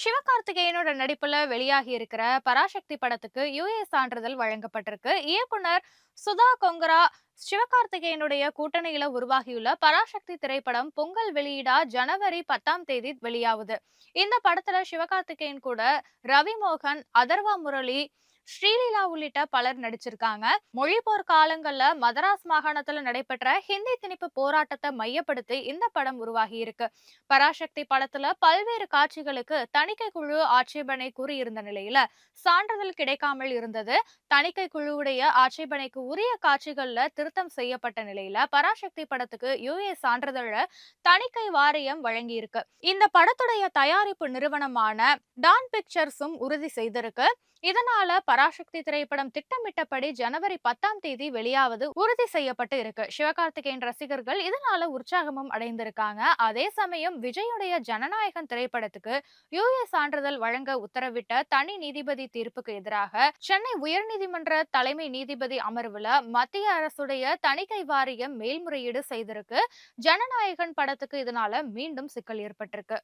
சிவகார்த்திகேயனோட நடிப்புல வெளியாகி இருக்கிற பராசக்தி படத்துக்கு யுஏ சான்றிதழ் வழங்கப்பட்டிருக்கு. இயக்குனர் சுதா கொங்கரா சிவகார்த்திகேயனுடைய கூட்டணியில உருவாகியுள்ள பராசக்தி திரைப்படம் பொங்கல் வெளியீடா ஜனவரி 10ஆம் தேதி வெளியாகுது. இந்த படத்துல சிவகார்த்திகேயன் கூட ரவி மோகன், அதர்வா முரளி, ஸ்ரீலீலா உள்ளிட்ட பலர் நடிச்சிருக்காங்க. மொழிப்போர் காலங்கள்ல மதராஸ் மாகாணத்துல நடைபெற்ற ஹிந்தி திணிப்பு போராட்டத்தை மையப்படுத்தி இந்த படம் உருவாகி இருக்கு. பராசக்தி படத்துல பல்வேறு காட்சிகளுக்கு தணிக்கை குழு ஆட்சேபனை கூறியிருந்த நிலையில சான்றிதழ் கிடைக்காமல் இருந்தது. தணிக்கை குழுவுடைய ஆட்சேபனைக்கு உரிய காட்சிகள்ல திருத்தம் செய்யப்பட்ட நிலையில பராசக்தி படத்துக்கு யுஏ சான்றிதழ தணிக்கை வாரியம் வழங்கி இருக்கு. இந்த படத்துடைய தயாரிப்பு நிறுவனமான டான் பிக்சர்ஸும் உறுதி செய்திருக்கு. இதனால பராசக்தி திரைப்படம் திட்டமிட்டபடி ஜனவரி 10ஆம் தேதி வெளியாவது உறுதி செய்யப்பட்டு இருக்கு. சிவகார்த்திகேயன் ரசிகர்கள் இதனால உற்சாகமும் அடைந்திருக்காங்க. அதே சமயம் விஜயுடைய ஜனநாயகன் திரைப்படத்துக்கு யுஏ சான்றிதழ் வழங்க உத்தரவிட்ட தனி நீதிபதி தீர்ப்புக்கு எதிராக சென்னை உயர்நீதிமன்ற தலைமை நீதிபதி அமர்வுல மத்திய அரசுடைய தணிக்கை வாரியம் மேல்முறையீடு செய்திருக்கு. ஜனநாயகன் படத்துக்கு இதனால மீண்டும் சிக்கல் ஏற்பட்டிருக்கு.